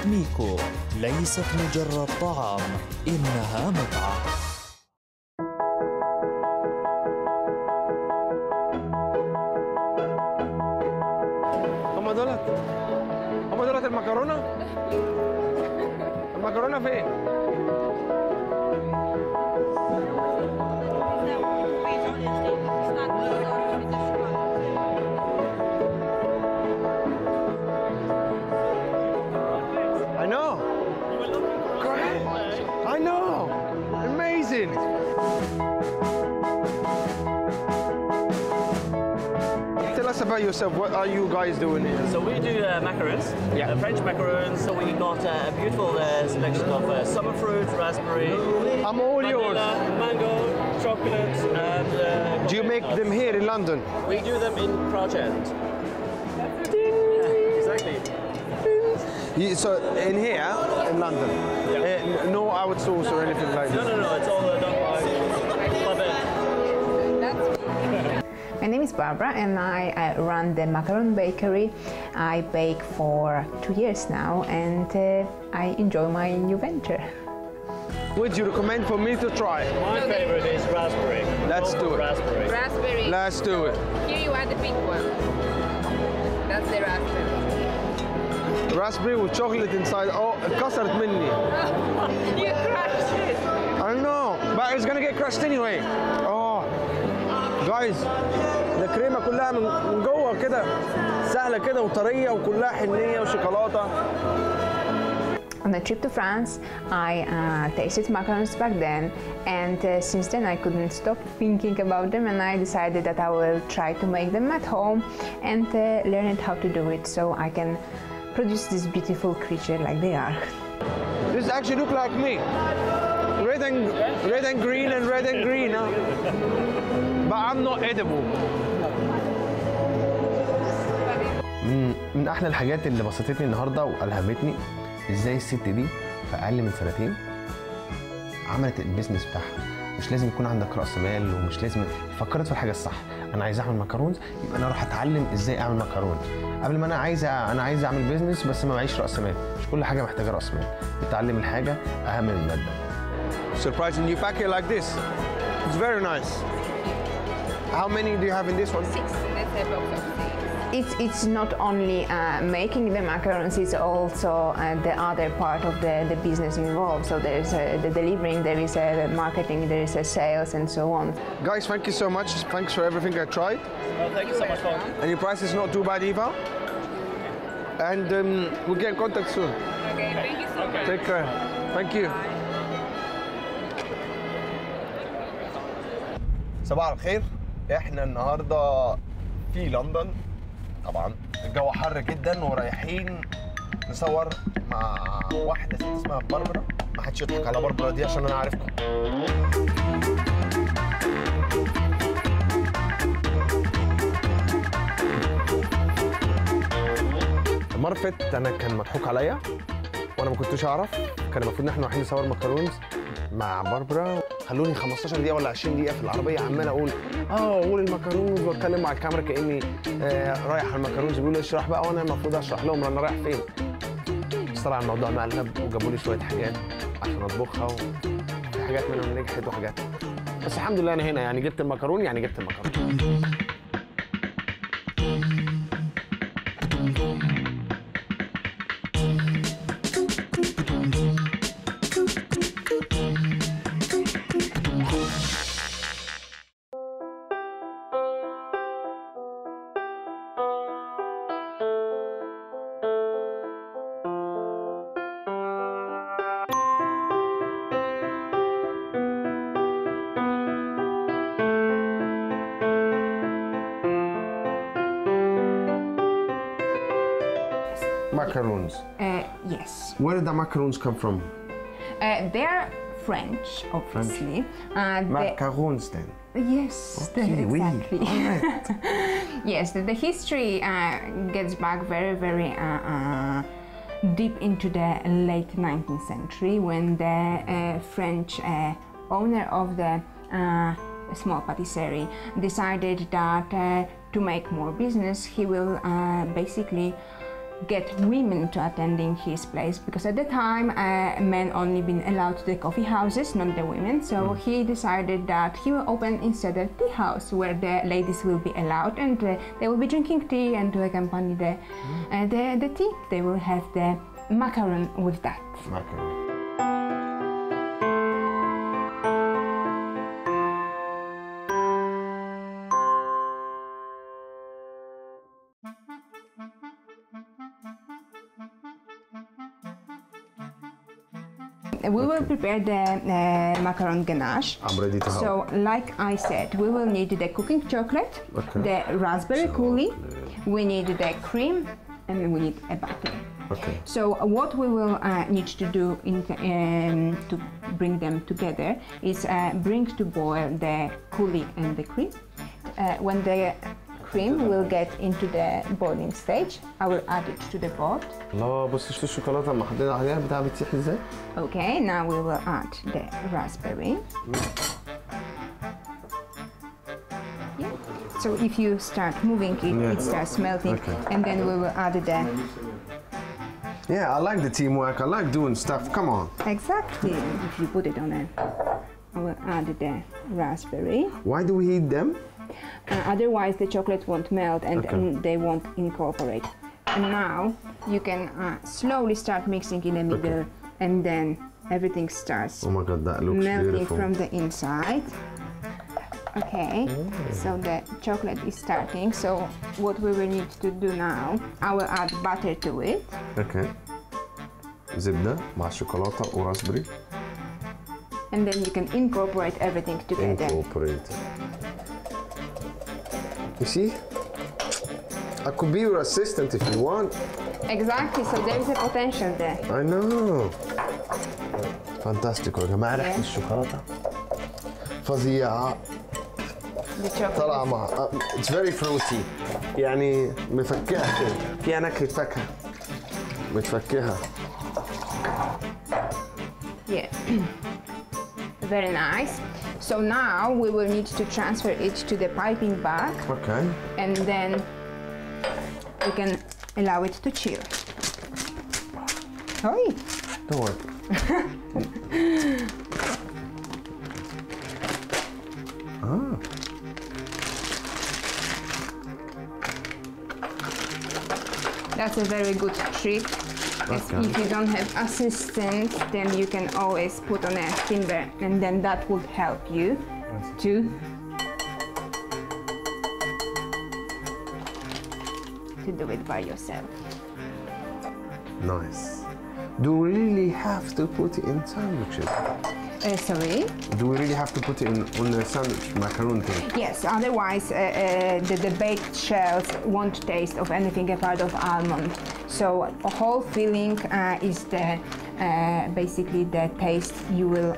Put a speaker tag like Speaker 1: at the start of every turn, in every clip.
Speaker 1: ميكو ليست مجرد طعام، إنها متعة.
Speaker 2: هم دولت المكرونة؟ المكرونة فين؟ I know. Amazing. Tell us about yourself. What are you guys doing here?
Speaker 3: So we do macarons, French macarons. So we got a beautiful selection of summer fruit, raspberry,
Speaker 2: I'm all
Speaker 3: vanilla,
Speaker 2: yours.
Speaker 3: mango, chocolate, and.
Speaker 2: Do you make them here in London?
Speaker 3: We do them in Project. Exactly.
Speaker 2: So in here in London, no outsource or anything like that.
Speaker 3: No. It's all done by Qamit.
Speaker 4: My name is Barbara and I run the Macaron bakery. I bake for 2 years now and I enjoy my new venture.
Speaker 2: Would you recommend for me to try?
Speaker 3: My favorite is raspberry.
Speaker 2: Let's do it.
Speaker 3: Raspberry.
Speaker 5: Raspberry.
Speaker 2: Let's do it.
Speaker 5: Here you add the big one. That's the raspberry.
Speaker 2: Raspberry with chocolate inside. Oh, اتكسرت مني.
Speaker 5: You crushed it.
Speaker 2: I know, but it's gonna get crushed anyway. Oh, guys, الكريمة كلها من جوه كده سهلة كده وطرية وكلها حنية وشوكولاتة.
Speaker 4: On a trip to France, I tasted macarons back then, and since then I couldn't stop thinking about them, and I decided that I will try to make them at home and learn how to do it so I can produce this beautiful creature like they are.
Speaker 2: This actually look like me. Red and green and red and green, huh? But I'm not edible. من احلى الحاجات اللي بسطتني النهارده والهمتني ازاي الست دي في اقل من سنتين عملت البيزنس بتاعها. مش لازم يكون عندك راس مال ومش لازم. فكرت في الحاجه الصح. انا عايز اعمل ماكارونز، يبقى انا اروح اتعلم ازاي اعمل ماكارون. قبل ما انا عايز اعمل بيزنس بس ما معيش راس مال. مش كل حاجه محتاجه راس مال. تتعلم الحاجه اهم من الماده. Surprising you pack it like this. It's very nice. How many do you have in this one?
Speaker 5: 6. That's a box of 6.
Speaker 4: It's not only making the macarons, it's also the other part of the business involved. So there is the delivering, there is marketing, there is sales and so on.
Speaker 2: Guys, thank you so much. Thanks for everything I tried.
Speaker 3: Thank you so much, Paul.
Speaker 2: And your price is not too bad either. And we'll get in contact soon.
Speaker 5: Okay, thank you so much.
Speaker 2: Take care. Thank you. صباح الخير. احنا النهارده في لندن. طبعا الجو حر جدا ورايحين نصور مع واحده ست اسمها باربرا. ما حدش يضحك على باربرا دي عشان انا عارفكم. المره اللي فاتت انا كان مضحوك عليا وانا ما كنتش اعرف. كان المفروض ان احنا رايحين نصور ماكارونز مع باربرا. خلوني 15 دقيقه ولا 20 دقيقه في العربيه عمال اقول قول الماكارونز واتكلم مع الكاميرا كاني رايح على الماكارونز. بيقولوا لي اشرح بقى وانا المفروض اشرح لهم انا رايح فين. بس طلع الموضوع مقلب وجابوا لي شويه حاجات عشان اطبخها وفي حاجات منهم نجحت وحاجات. بس الحمد لله انا هنا يعني جبت الماكارون جبت الماكارون. Macarons.
Speaker 4: Yes.
Speaker 2: Where did the macarons come from?
Speaker 4: They're French, obviously.
Speaker 2: Macarons then?
Speaker 4: Yes,
Speaker 2: okay,
Speaker 4: exactly.
Speaker 2: Oui. All right.
Speaker 4: Yes, the history gets back very, very deep into the late 19th century when the French owner of the small patisserie decided that to make more business, he will basically get women to attending his place, because at the time men only been allowed to the coffee houses, not the women. So he decided that he will open instead a tea house where the ladies will be allowed, and they will be drinking tea, and to accompany the tea they will have the macaron with that.
Speaker 2: Macaron.
Speaker 4: We will prepare the macaron ganache.
Speaker 2: I'm ready to help.
Speaker 4: So, like I said, we will need the cooking chocolate, the raspberry coulis, we need the cream, and we need a butter.
Speaker 2: Okay.
Speaker 4: So, what we will need to do to bring them together is bring to boil the coulis and the cream. When the cream will get into the boiling stage, I will add it to the pot.
Speaker 2: الله بص شفتوا الشوكولاته لما حطينا عليها بتاع بتسيح ازاي؟
Speaker 4: Okay, now we will add the raspberry. Yeah. So if you start moving it, it starts melting, and then we will add the.
Speaker 2: Yeah, I like the teamwork. I like doing stuff. Come on.
Speaker 4: Exactly. If you put it on it, I will add the raspberry.
Speaker 2: Why do we heat them?
Speaker 4: Otherwise, the chocolate won't melt and they won't incorporate. And now you can slowly start mixing in the middle, and then everything starts
Speaker 2: Oh my God, that looks
Speaker 4: melting
Speaker 2: beautiful.
Speaker 4: from the inside. Okay, so the chocolate is starting. So what we will need to do now, I will add butter to it.
Speaker 2: Okay. زبدة مع شوكولاتة وراسبري.
Speaker 4: And then you can incorporate everything together.
Speaker 2: Incorporate. You see? I could be your assistant if you want.
Speaker 4: Exactly, so there is a potential there.
Speaker 2: I know. فانتاستيكو يا جماعة ريحة الشوكولاتة فظيعة.
Speaker 4: The chocolate.
Speaker 2: طلع مع It's very fruity. يعني مفكهة كده. فيها نكهة فاكهة. متفكهة.
Speaker 4: Yeah. Very nice. So now we will need to transfer it to the piping bag.
Speaker 2: Okay.
Speaker 4: And then we can allow it to chill. Hoi.
Speaker 2: Don't worry.
Speaker 4: That's a very good trick.
Speaker 2: Okay.
Speaker 4: If you don't have assistant, then you can always put on a finger, and then that would help you to do it by yourself.
Speaker 2: Nice. Do we really have to put it in sandwiches?
Speaker 4: Sorry?
Speaker 2: Do we really have to put it on the sandwich macaron thing?
Speaker 4: Yes, otherwise the baked shells won't taste of anything apart of almond. So a whole filling is the basically the taste you will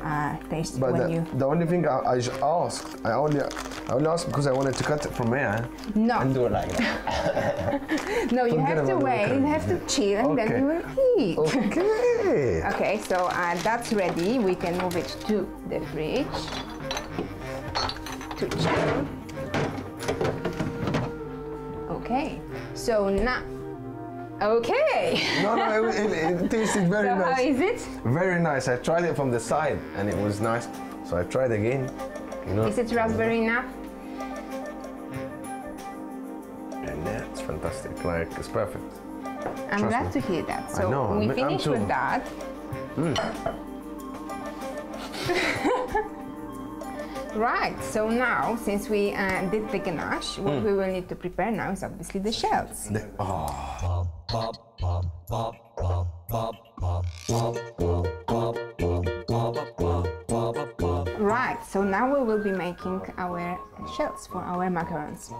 Speaker 4: taste
Speaker 2: But
Speaker 4: when you.
Speaker 2: the only thing I asked, I only asked because I wanted to cut it from here.
Speaker 4: No.
Speaker 2: And do it like that.
Speaker 4: No, you
Speaker 2: Forget
Speaker 4: have to
Speaker 2: about the
Speaker 4: wait, you have to chill, and then
Speaker 2: Okay.
Speaker 4: you will eat.
Speaker 2: Okay.
Speaker 4: Okay, so that's ready. We can move it to the fridge to chill. Okay, so now. Okay.
Speaker 2: No, it tasted very
Speaker 4: So
Speaker 2: nice.
Speaker 4: how is it?
Speaker 2: Very nice. I tried it from the side and it was nice. So I tried again. You know.
Speaker 4: Is it raspberry enough?
Speaker 2: And yeah, it's fantastic. Like it's perfect.
Speaker 4: I'm
Speaker 2: Trust
Speaker 4: glad
Speaker 2: me.
Speaker 4: to hear that. So
Speaker 2: know,
Speaker 4: we
Speaker 2: I'm
Speaker 4: finish
Speaker 2: too.
Speaker 4: with that. Right, so now, since we did the ganache, what we will need to prepare now is obviously the shells. Right, so now we will be making our shells for our macarons.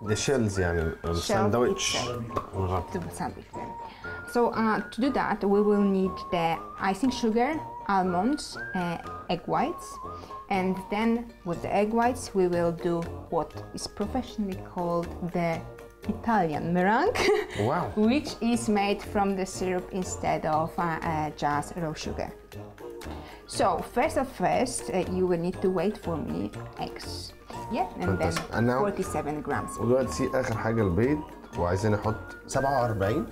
Speaker 2: The shells يعني الساندويتش.
Speaker 4: To sandwich them. So to do that, we will need the icing sugar, almonds, egg whites, and then with the egg whites we will do what is professionally called the Italian meringue,
Speaker 2: Wow.
Speaker 4: which is made from the syrup instead of just raw sugar. So first, you will need to wait for me eggs. Yeah, and then
Speaker 2: Fantastic. And now-
Speaker 4: 47 grams.
Speaker 2: ودلوقتي آخر حاجة البيض وعايزين نحط 47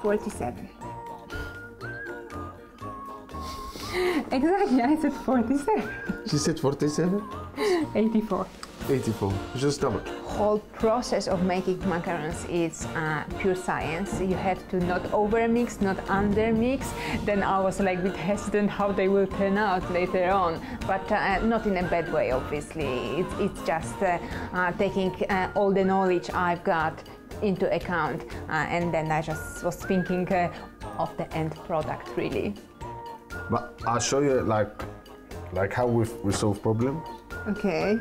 Speaker 4: 47. Exactly, I said 47.
Speaker 2: She said 47?
Speaker 4: 84.
Speaker 2: 84. Just double.
Speaker 4: Whole process of making macarons is pure science. You have to not overmix, not undermix. Then I was like a bit hesitant how they will turn out later on, but not in a bad way, obviously. It's just taking all the knowledge I've got into account, and then I just was thinking of the end product, really.
Speaker 2: But I'll show you like how we solve problems.
Speaker 4: Okay.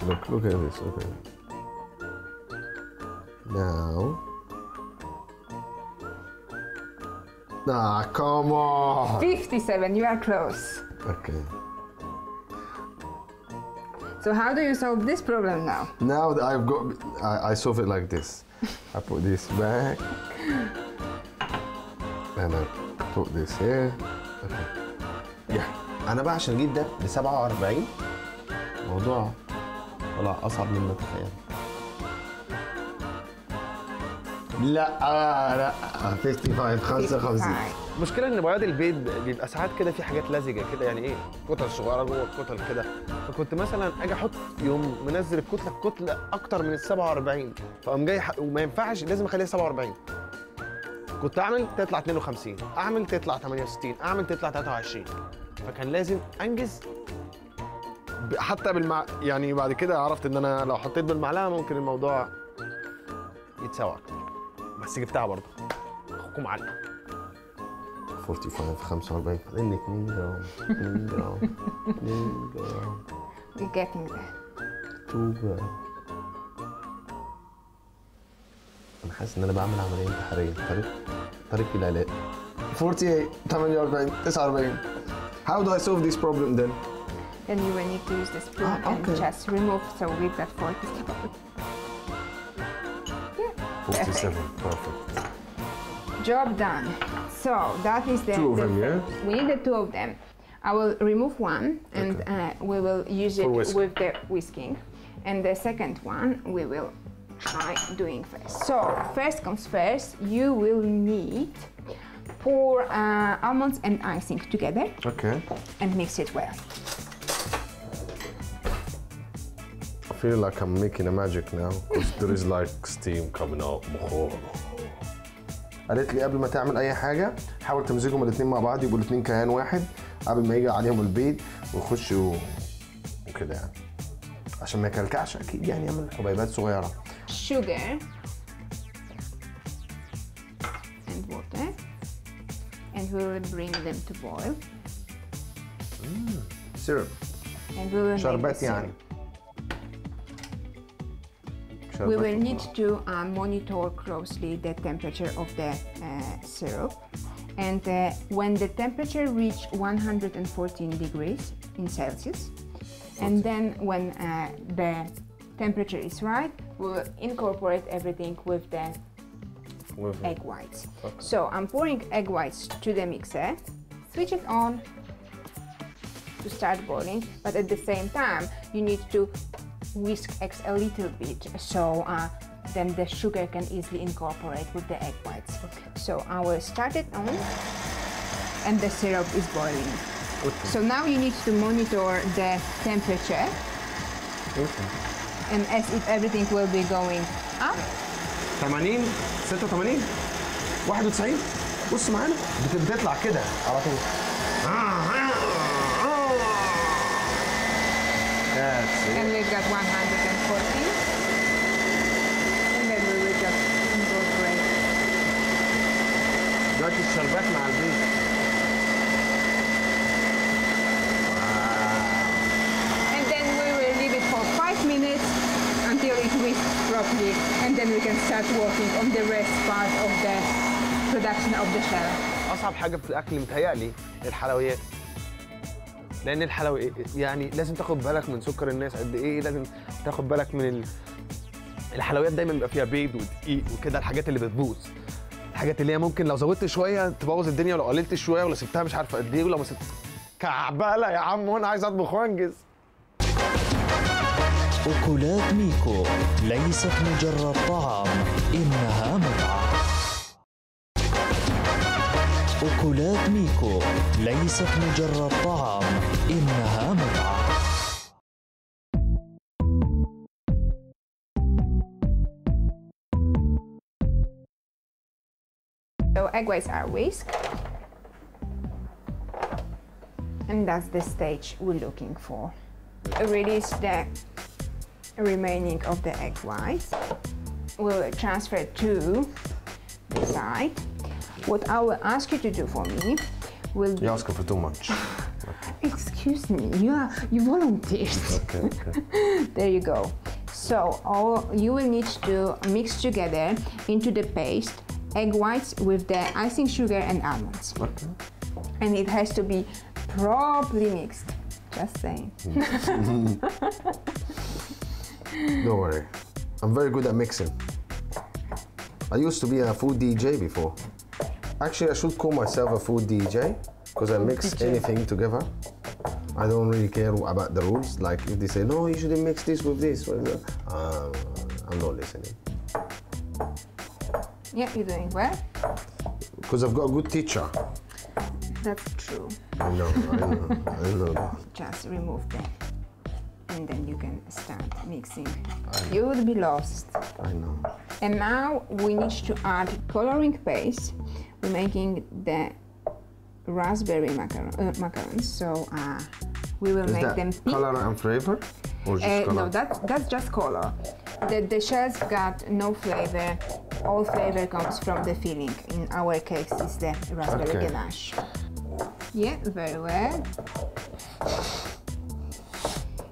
Speaker 2: Look at this. Okay. Now. Ah, come on.
Speaker 4: 57. You are close.
Speaker 2: Okay.
Speaker 4: So how do you solve this problem now?
Speaker 2: Now that I've got, I solve it like this. I put this back, and I put this here. Okay. Yeah. أنا بقى عشان أجيب ده ب 47 موضوع طلع أصعب مما تخيل. لا 55 55.
Speaker 6: المشكله ان بياض البيض بيبقى ساعات كده في حاجات لزجه كده، يعني ايه كتل صغيره جوه الكتل كده، فكنت مثلا اجي احط يوم منزل الكتله اكتر من ال 47، فقام جاي وما ينفعش لازم اخليها 47. كنت اعمل تطلع 52، اعمل تطلع 68، اعمل تطلع 23، فكان لازم انجز حتى يعني بعد كده عرفت ان انا لو حطيت بالمعلقه ممكن الموضوع يتسوى اكتر، بس جبتها برضه اخوكم علقه.
Speaker 2: 45 45 فاضل لي 2 جرام 2 جرام 2 جرام.
Speaker 4: You're getting there.
Speaker 2: 2 جرام. انا حاسس ان انا بعمل عمليه انتحاريه. طريق العلاء. 48 48 49. How do I solve this problem then?
Speaker 4: Then you will need to use the spoon and just remove. So we've got 47. Yeah.
Speaker 2: 47. Perfect.
Speaker 4: Job done. So that is the
Speaker 2: Two of them, yeah?
Speaker 4: We need the two of them. I will remove one, and we will use it with the whisking. And the second one we will try doing first. So first comes first. You will need pour almonds and icing together.
Speaker 2: Okay.
Speaker 4: And mix it well.
Speaker 2: I feel like I'm making a magic now because there is like steam coming out. قالت لي قبل ما تعمل اي حاجه حاول تمزجهم الاثنين مع بعض يبقوا الاثنين كيان واحد قبل ما يجي عليهم البيض ويخشوا وكده يعني عشان ما يكلكعش اكيد يعني يعمل حبيبات صغيره.
Speaker 4: Sugar and water, and we will bring them to boil.
Speaker 2: Syrup.
Speaker 4: And we will
Speaker 2: شربات يعني.
Speaker 4: We will need to monitor closely the temperature of the syrup, and when the temperature reach 114 degrees in Celsius, and then when the temperature is right, we will incorporate everything with the egg whites. Okay. So I'm pouring egg whites to the mixer, switch it on to start boiling, but at the same time you need to whisk eggs a little bit so then the sugar can easily incorporate with the egg whites. Okay. So I will start it on and the syrup is boiling. Okay. So now you need to monitor the temperature.
Speaker 2: Okay.
Speaker 4: And as if everything will be going up.
Speaker 2: 80 86 91 بص معانا بتطلع كده على طول.
Speaker 4: And we've got 140. And then we will just incorporate.
Speaker 2: دلوقتي الشربات مع البيض.
Speaker 4: And then we will leave it for 5 minutes until it whisks properly, and then we can start working on the rest part of the production of the shell.
Speaker 6: اصعب حاجه في الاكل متهيألي الحلويات، لان الحلويات يعني لازم تاخد بالك من سكر الناس قد ايه، لازم تاخد بالك من الحلويات دايما بيبقى فيها بيض ودقيق وكده، الحاجات اللي بتبوظ، الحاجات اللي هي ممكن لو زودت شويه تبوظ الدنيا، ولو قللت شويه ولا سبتها مش عارفه قد ايه، ولو ما سبت كعبله يا عم وانا عايز اطبخ وانجز.
Speaker 1: أكلات ميكو ليست مجرد طعام، إنها متعة. أكلات ميكو ليست مجرد طعام، إنها متعة.
Speaker 4: So egg whites are whisked, and that's the stage we're looking for. Release the remaining of the egg whites. We'll transfer to the side. What I will ask you to do for me will be...
Speaker 2: You're asking for too much.
Speaker 4: Excuse me, you volunteered.
Speaker 2: Okay.
Speaker 4: There you go. So all you will need to mix together into the paste egg whites with the icing sugar and almonds.
Speaker 2: Okay.
Speaker 4: And it has to be properly mixed. Just saying.
Speaker 6: Don't worry. I'm very good at mixing. I used to be a food DJ before. Actually, I should call myself a food DJ because I mix anything together. I don't really care about the rules. Like if they say, no, you shouldn't mix this with this. I'm not listening.
Speaker 4: Yeah, you're doing well.
Speaker 6: Because I've got a good teacher.
Speaker 4: That's true.
Speaker 6: I know.
Speaker 4: Just remove them. And then you can start mixing. You would be lost.
Speaker 6: I know.
Speaker 4: And now we need to add coloring paste. We're making the raspberry macarons. So we will make them pink.
Speaker 6: Color and flavor? Or just color?
Speaker 4: No, that's just color. The shells got no flavor. All flavor comes from the filling. In our case, it's the raspberry ganache. Yeah, very well.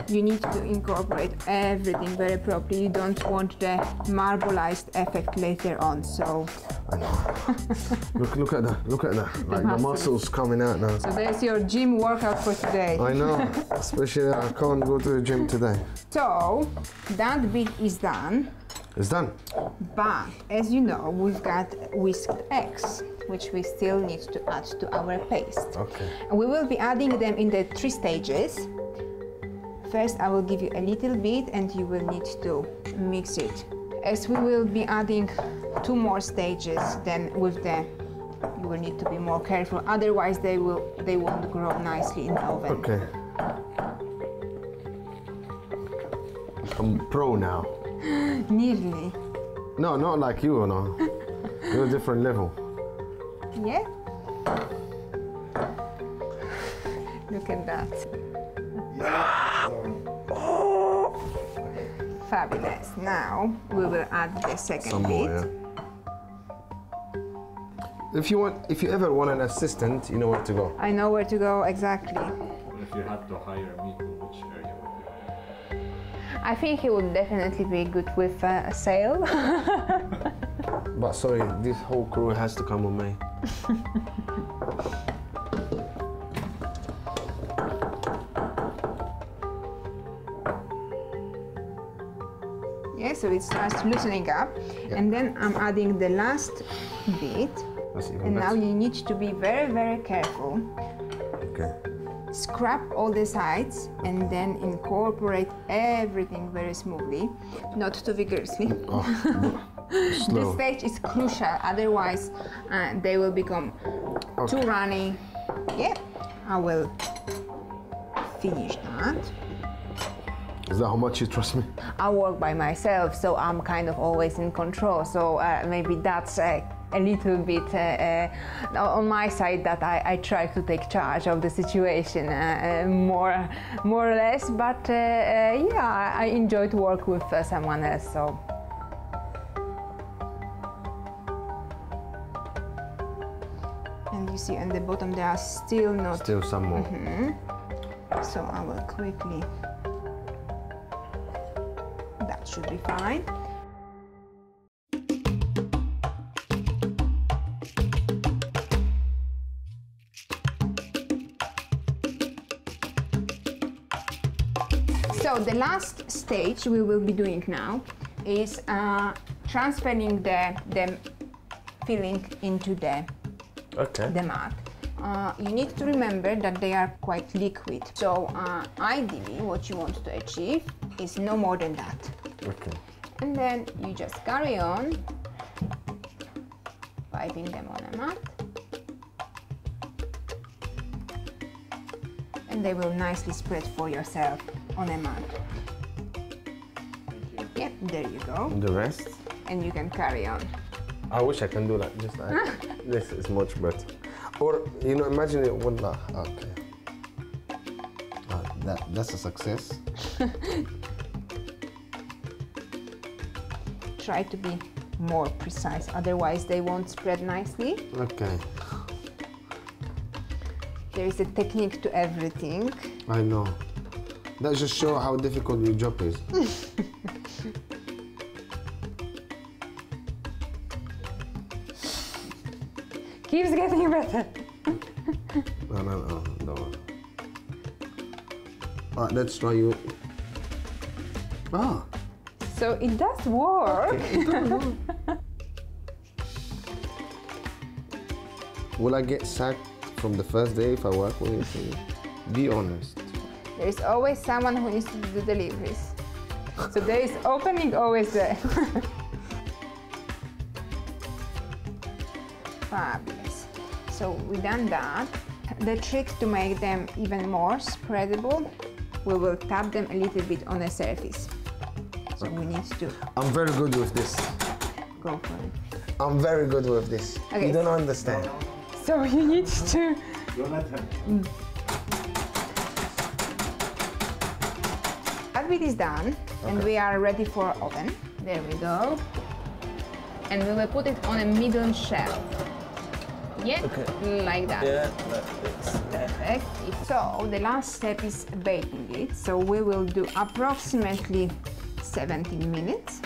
Speaker 4: You need to incorporate everything very properly. You don't want the marbleized effect later on, so...
Speaker 6: I know. Look at that, like the muscles coming out now.
Speaker 4: So there's your gym workout for today.
Speaker 6: I know, especially I can't go to the gym today.
Speaker 4: So, that bit is done.
Speaker 6: It's done.
Speaker 4: But, as you know, we've got whisked eggs, which we still need to add to our paste.
Speaker 6: Okay.
Speaker 4: And we will be adding them in the 3 stages. First, I will give you a little bit and you will need to mix it. As we will be adding 2 more stages, then with the, you will need to be more careful. Otherwise, they won't grow nicely in the oven.
Speaker 6: Okay. I'm pro now.
Speaker 4: Nearly.
Speaker 6: No, not like you, no. You're a different level.
Speaker 4: Yeah? Look at that. Fabulous. Now we will add the second bit.
Speaker 6: Yeah. If you ever want an assistant, you know where to go.
Speaker 4: I know where to go exactly.
Speaker 7: If you had to hire Miko, which area would you?
Speaker 4: I think he would definitely be good with a sale.
Speaker 6: But sorry, this whole crew has to come with me.
Speaker 4: Yeah, so it starts loosening up, and then I'm adding the last bit. And now you need to be very, very careful.
Speaker 6: Okay.
Speaker 4: Scrap all the sides and then incorporate everything very smoothly, not too vigorously. This stage is crucial, otherwise they will become too runny. Yeah, I will finish that.
Speaker 6: Is that how much you trust me?
Speaker 4: I work by myself, so I'm kind of always in control. So maybe that's a little bit on my side that I try to take charge of the situation more or less. But yeah, I enjoy to work with someone else. So. And you see on the bottom there are still not.
Speaker 6: Still some more.
Speaker 4: So I will quickly. That should be fine. So the last stage we will be doing now is transferring the filling into the mat. You need to remember that they are quite liquid. So ideally what you want to achieve is no more than that.
Speaker 6: Okay.
Speaker 4: And then you just carry on wiping them on a mat. and they will nicely spread for yourself on a mat. Yep, there you go.
Speaker 6: The rest?
Speaker 4: And you can carry on.
Speaker 6: I wish I can do that. Just this is much better. Or you know, imagine it. Wallah. Okay. That's a success.
Speaker 4: Try to be more precise, otherwise they won't spread nicely.
Speaker 6: Okay.
Speaker 4: There is a technique to everything.
Speaker 6: I know. That just shows how difficult your job is.
Speaker 4: Keeps getting better.
Speaker 6: No. Alright, let's try you. Ah.
Speaker 4: So it does work.
Speaker 6: Will I get sacked from the first day if I work with you? Be honest.
Speaker 4: There is always someone who needs to do the deliveries. So there is opening always there. Fabulous. So we've done that. The trick to make them even more spreadable, we will tap them a little bit on the surface. So we need to
Speaker 6: I'm very good with this.
Speaker 4: go for it.
Speaker 6: I'm very good with this.
Speaker 4: Okay.
Speaker 6: You don't understand.
Speaker 4: So you need to
Speaker 7: Don't let him.
Speaker 4: that bit is done, and we are ready for oven. There we go. And we will put it on a middle shelf. Yeah, like that. Perfect. So the last step is baking it. So we will do approximately 17 minutes.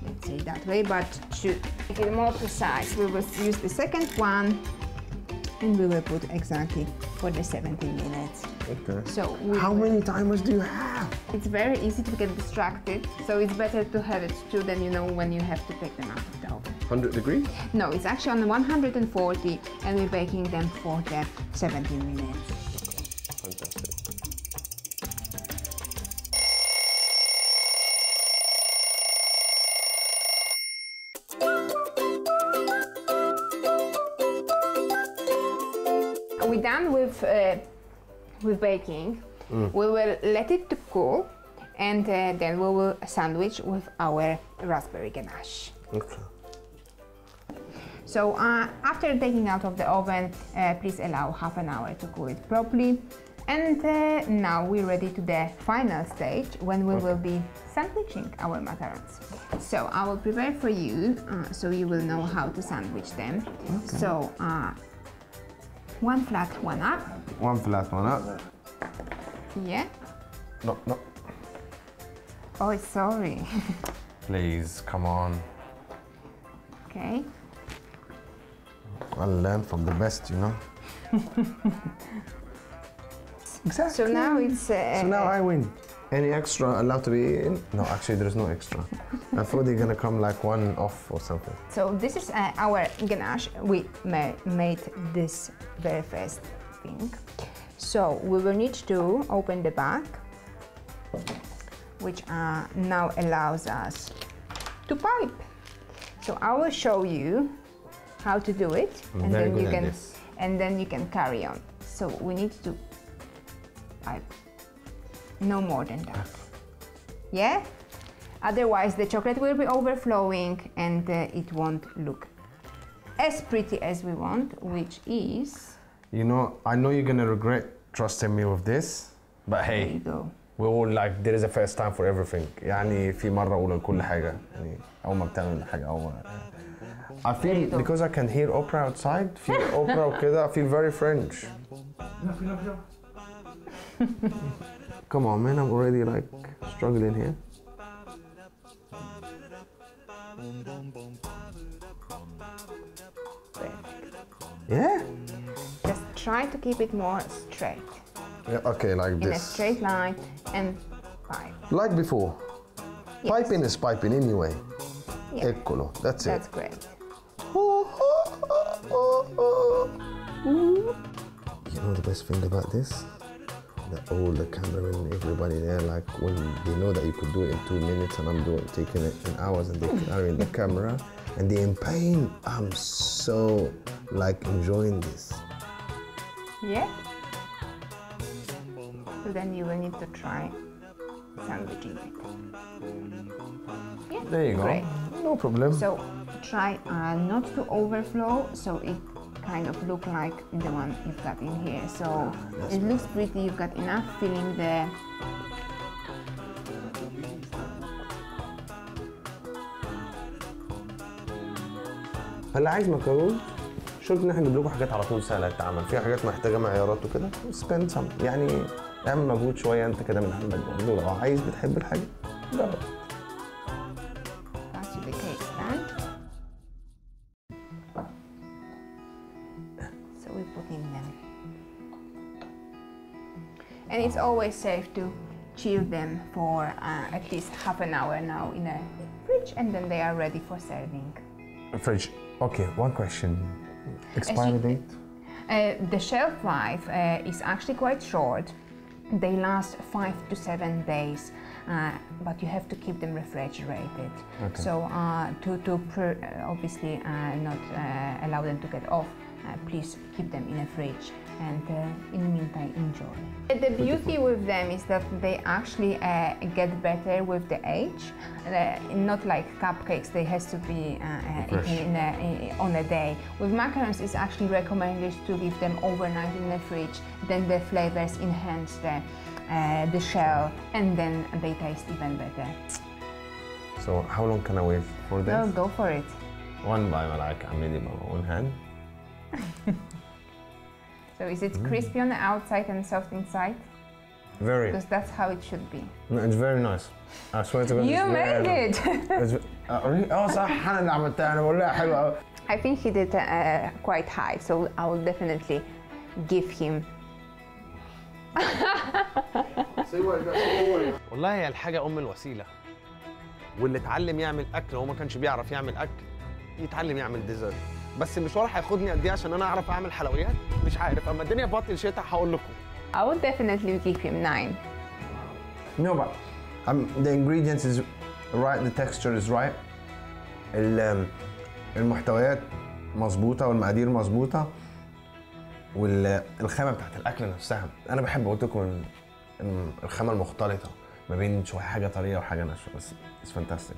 Speaker 4: Let's say that way, but to make it more precise, we will use the second one, and we will put exactly for the 17 minutes.
Speaker 6: Okay.
Speaker 4: So
Speaker 6: How many timers do you have?
Speaker 4: it's very easy to get distracted, so it's better to have it too, then you know when you have to take them out of the oven.
Speaker 6: 100 degrees?
Speaker 4: No, it's actually on 140, and we're baking them for the 17 minutes.
Speaker 6: Fantastic.
Speaker 4: We're done with baking. We will let it to cool, and then we will sandwich with our raspberry ganache.
Speaker 6: Okay.
Speaker 4: So after taking out of the oven, please allow half an hour to cool it properly. And now we're ready to the final stage when we will be sandwiching our macarons. So I will prepare for you so you will know how to sandwich them. Okay. So one flat, one up.
Speaker 6: One flat, one up.
Speaker 4: Yeah.
Speaker 6: No.
Speaker 4: Oh, sorry.
Speaker 6: Please, come on.
Speaker 4: Okay.
Speaker 6: I'll learn from the best, you know. Exactly.
Speaker 4: So now it's.
Speaker 6: So now I win. Any extra allowed to be in? No, actually, there's no extra. I thought they're gonna come like one off or something.
Speaker 4: So this is our ganache. We made this very first thing. So we will need to open the back, which now allows us to pipe. So I will show you how to do it,
Speaker 6: I'm very good at this.
Speaker 4: and then you can carry on. So we need to pipe no more than that. Yeah? Otherwise the chocolate will be overflowing and it won't look as pretty as we want, which is...
Speaker 6: You know, I know you're gonna regret trusting me with this, but
Speaker 4: There you
Speaker 6: hey,
Speaker 4: go.
Speaker 6: we all like there is a first time for everything. يعني في مرة أولى لكل حاجة. يعني أول ما بتعمل حاجة أول ما. I feel because I can hear opera outside. Feel opera وكده. I feel very French. Come on, man! I'm already like struggling here. Yeah.
Speaker 4: Just try to keep it more straight.
Speaker 6: Yeah. Okay, like
Speaker 4: In
Speaker 6: this.
Speaker 4: a straight line and pipe.
Speaker 6: Like before.
Speaker 4: Yes.
Speaker 6: Piping is piping anyway.
Speaker 4: Yeah.
Speaker 6: Eccolo. That's it.
Speaker 4: That's great.
Speaker 6: You know the best thing about this? That all the cameramen, everybody there, like when they know that you could do it in 2 minutes and I'm taking it in hours and they're carrying the camera and they're in pain. I'm so like enjoying this.
Speaker 4: Yeah? So then you will need to try sandwiching it. Yeah,
Speaker 2: There you go.
Speaker 4: great.
Speaker 2: No problem.
Speaker 4: So try not to overflow, so it kind of look like the one you've got in here. So it looks pretty. You've got enough filling there.
Speaker 2: هلا عايز مكرون شرط ان احنا نجيب لكم حاجات على طول سهله تتعمل، في حاجات محتاجه معيارات وكده سبند سم، يعني اعمل مجهود شويه انت كده من عندك برضه لو عايز بتحب الحاجه جرب.
Speaker 4: Pass you the cake stand. So we put in them. And it's always safe to chill them for at least half an hour now in a fridge, and then they are ready for serving.
Speaker 2: Fridge. Okay, one question. Expiry date?
Speaker 4: The shelf life is actually quite short. They last 5 to 7 days, but you have to keep them refrigerated.
Speaker 2: Okay.
Speaker 4: So obviously not allow them to get off, please keep them in a fridge, and in the meantime enjoy. The beauty with them is that they actually get better with the age. Not like cupcakes, they has to be eaten on a day. With macarons, it's actually recommended to leave them overnight in the fridge. Then the flavors enhance the shell, and then they taste even better.
Speaker 2: So how long can I wait for this?
Speaker 4: So go for it.
Speaker 2: One by like I'm ready by one hand.
Speaker 4: So is it crispy on the outside and soft inside?
Speaker 2: Very.
Speaker 4: Because that's how it should be.
Speaker 2: No, it's very nice. I swear to God.
Speaker 4: You
Speaker 2: it's very
Speaker 4: made it!
Speaker 2: really? Oh صح انا اللي عملتها انا بقول لها حلوه قوي.
Speaker 4: I think he did quite high, so I will definitely give him.
Speaker 6: والله هي الحاجه ام الوسيله، واللي اتعلم يعمل اكل وهو ما كانش بيعرف يعمل اكل يتعلم يعمل ديزرت. بس المشوار هياخدني قد ايه عشان انا اعرف اعمل حلويات؟ مش عارف، اما الدنيا بطل شتاء هقول لكم.
Speaker 4: I would definitely give him 9.
Speaker 2: No, but the ingredients is right, the texture is right. المحتويات مظبوطه والمقادير مظبوطه والخامه بتاعت الاكل نفسها. انا بحب قلت لكم الخامه المختلطه ما بين شويه حاجه طريه وحاجه ناشفه، بس it's fantastic.